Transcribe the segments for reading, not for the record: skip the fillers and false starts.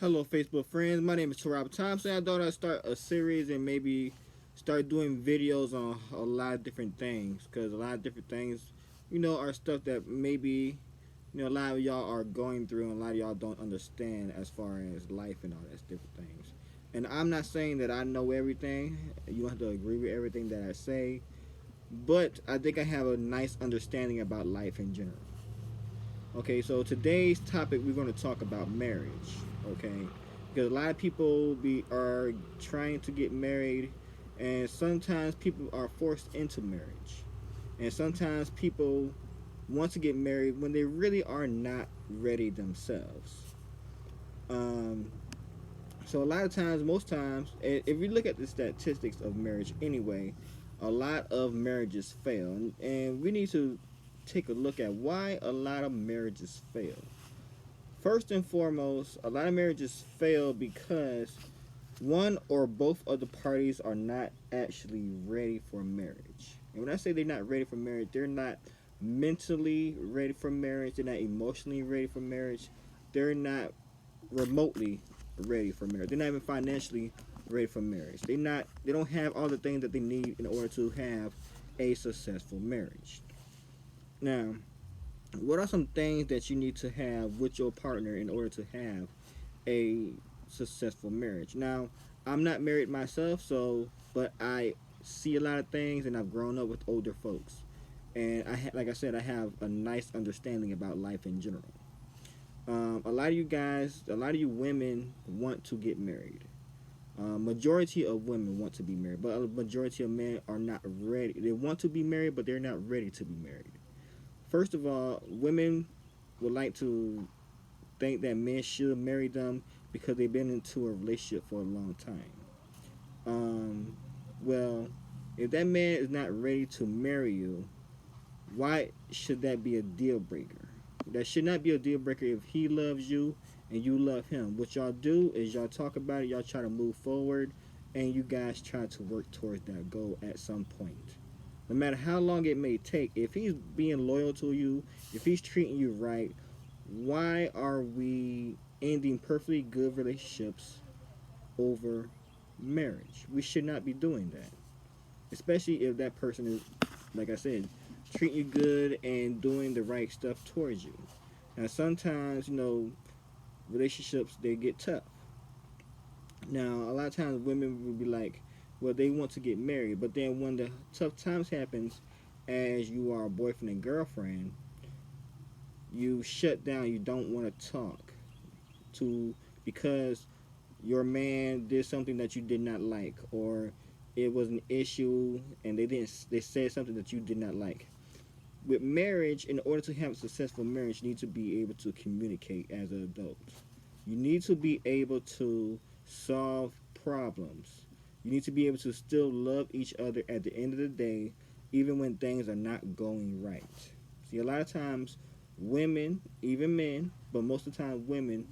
Hello, Facebook friends. My name is Terrell Thompson. I thought I'd start a series and maybe start doing videos on a lot of different things because a lot of different things, are stuff that maybe a lot of y'all are going through and a lot of y'all don't understand as far as life and all those different things. And I'm not saying that I know everything. You don't have to agree with everything that I say, but I think I have a nice understanding about life in general. Okay, so today's topic we're going to talk about marriage. Okay, because a lot of people are trying to get married, and sometimes people are forced into marriage, and sometimes people want to get married when they really are not ready themselves. Um, so a lot of times, most times, if you look at the statistics of marriage anyway, a lot of marriages fail, and we need to take a look at why a lot of marriages fail. First and foremost, a lot of marriages fail because one or both of the parties are not actually ready for marriage. And when I say they're not ready for marriage, they're not mentally ready for marriage, they're not emotionally ready for marriage, they're not remotely ready for marriage. They're not even financially ready for marriage. They don't have all the things that they need in order to have a successful marriage. Now, what are some things that you need to have with your partner in order to have a successful marriage? Now, I'm not married myself, so but I see a lot of things, and I've grown up with older folks, and like I said, I have a nice understanding about life in general. A lot of you guys, a lot of you women want to get married. Majority of women want to be married, but a majority of men are not ready. They want to be married, but they're not ready to be married. First of all, women would like to think that men should marry them because they've been into a relationship for a long time. Um, well, if that man is not ready to marry you, why should that be a deal breaker? That should not be a deal breaker if he loves you and you love him. What y'all do is y'all talk about it, y'all try to move forward, and you guys try to work towards that goal at some point. No matter how long it may take, if he's being loyal to you, if he's treating you right, why are we ending perfectly good relationships over marriage? We should not be doing that. Especially if that person is, like I said, treating you good and doing the right stuff towards you. Now, sometimes, relationships, they get tough. Now, a lot of times women will be like, well, they want to get married, but then when the tough times happens, as you are a boyfriend and girlfriend, you shut down. You don't want to talk to because your man did something that you did not like, or it was an issue and they said something that you did not like. With marriage, in order to have a successful marriage, you need to be able to communicate as an adult. You need to be able to solve problems. You need to be able to still love each other at the end of the day, even when things are not going right. See, a lot of times, women, even men, but most of the time, women,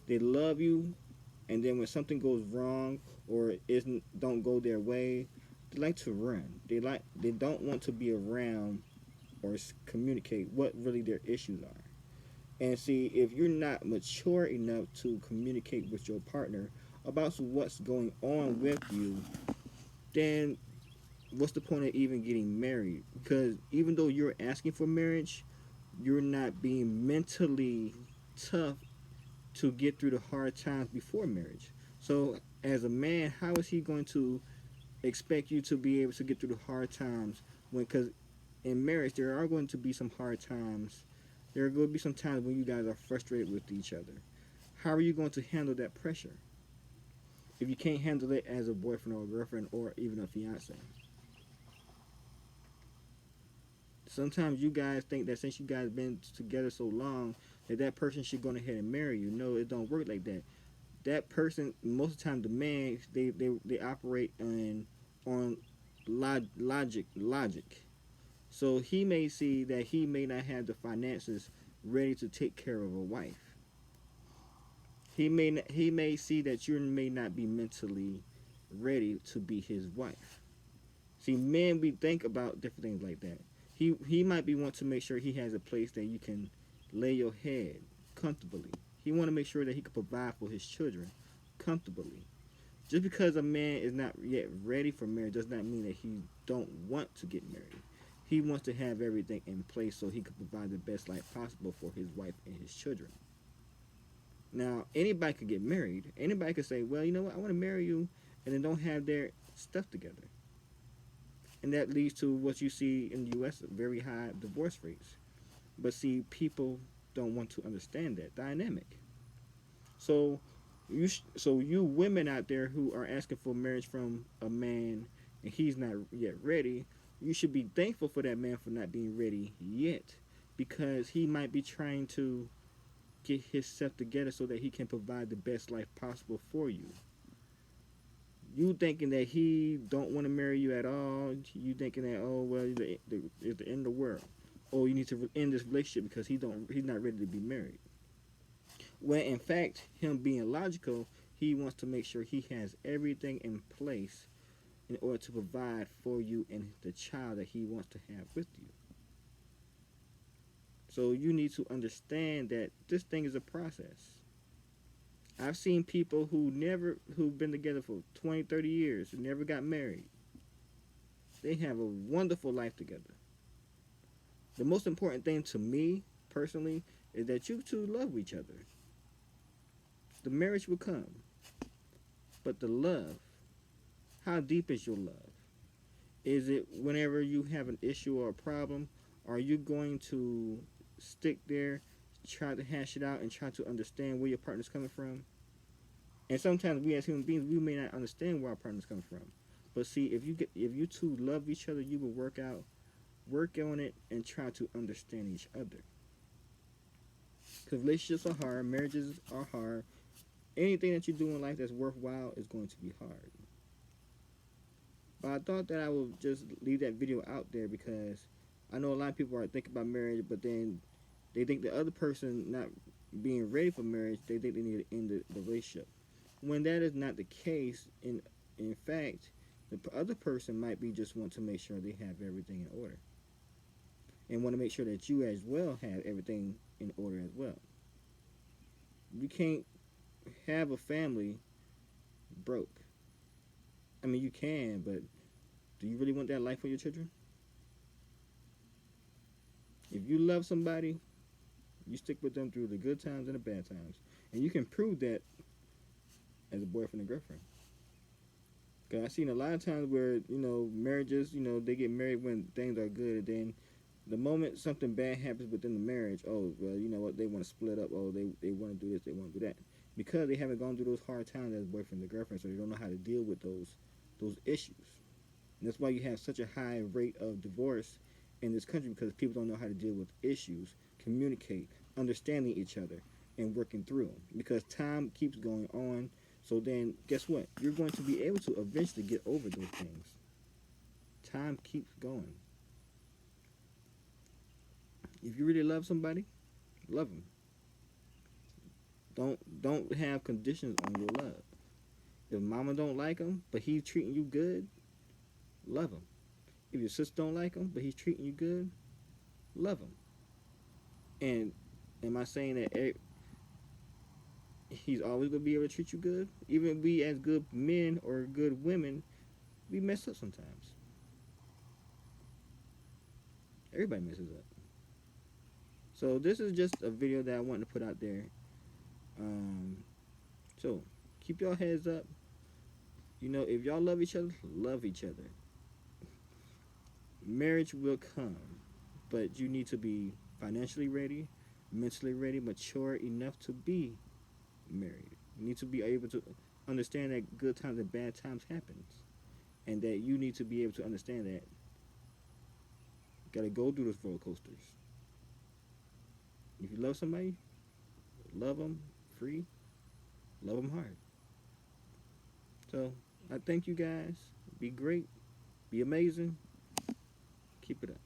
they love you, and then when something goes wrong or isn't don't go their way, they like to run. They don't want to be around or communicate what really their issues are. And see, if you're not mature enough to communicate with your partner about what's going on with you, then what's the point of even getting married? Because even though you're asking for marriage, you're not being mentally tough to get through the hard times before marriage. So, as a man, how is he going to expect you to be able to get through the hard times when, because in marriage, there are going to be some hard times. There are going to be some times when you guys are frustrated with each other. How are you going to handle that pressure if you can't handle it as a boyfriend or a girlfriend or even a fiance? Sometimes you guys think that since you guys been together so long that person should go ahead and marry you. No, it don't work like that. That person, most of the time, the man, they operate on logic. So he may see that he may not have the finances ready to take care of a wife. He may see that you may not be mentally ready to be his wife. See, men, we think about different things like that. He might be want to make sure he has a place that you can lay your head comfortably. He want to make sure that he can provide for his children comfortably. Just because a man is not yet ready for marriage does not mean that he don't want to get married. He wants to have everything in place so he can provide the best life possible for his wife and his children. Now, anybody could get married. Anybody could say, well, you know what, I want to marry you, and then don't have their stuff together. And that leads to what you see in the U.S., very high divorce rates. But see, people don't want to understand that dynamic. So you women out there who are asking for marriage from a man and he's not yet ready, you should be thankful for that man for not being ready yet, because he might be trying to get himself together so that he can provide the best life possible for you. You thinking that he don't want to marry you at all. You thinking that, oh well, it's the end of the world. Oh, you need to end this relationship because he's not ready to be married. When in fact, him being logical, he wants to make sure he has everything in place in order to provide for you and the child that he wants to have with you. So you need to understand that this thing is a process. I've seen people who've been together for 20, 30 years, who never got married. They have a wonderful life together. The most important thing to me, personally, is that you two love each other. The marriage will come. But the love, how deep is your love? Is it whenever you have an issue or a problem, are you going to stick there, try to hash it out, and try to understand where your partner's coming from? And sometimes we as human beings, we may not understand where our partner's coming from. But see, if you two love each other, you will work on it, and try to understand each other. Because relationships are hard, marriages are hard. Anything that you do in life that's worthwhile is going to be hard. But I thought that I would just leave that video out there because I know a lot of people are thinking about marriage, but then they think the other person not being ready for marriage, they think they need to end the relationship. When that is not the case, in fact, the other person might be just want to make sure they have everything in order. And want to make sure that you as well have everything in order as well. You can't have a family broke. I mean, you can, but do you really want that life for your children? If you love somebody, you stick with them through the good times and the bad times. And you can prove that as a boyfriend and girlfriend. Because I've seen a lot of times where, marriages, they get married when things are good. And then the moment something bad happens within the marriage, oh, well, you know what, they want to split up. Oh, they want to do this, they want to do that. Because they haven't gone through those hard times as boyfriend and girlfriend, so they don't know how to deal with those issues. And that's why you have such a high rate of divorce in this country, because people don't know how to deal with issues, communicate, understanding each other, and working through them. Because time keeps going on, so then guess what? You're going to be able to eventually get over those things. Time keeps going. If you really love somebody, love them. Don't have conditions on your love. If mama don't like him, but he's treating you good, love him. If your sister don't like him, but he's treating you good, love him. And am I saying that he's always going to be able to treat you good? Even we as good men or good women, we mess up sometimes. Everybody messes up. So this is just a video that I wanted to put out there. So keep your heads up. If y'all love each other, love each other. Marriage will come, but you need to be financially ready, mentally ready, mature enough to be married. You need to be able to understand that good times and bad times happens, and that you need to be able to understand that you gotta go through those roller coasters. If you love somebody, love them free, love them hard. So I thank you guys. Be great, be amazing, keep it up.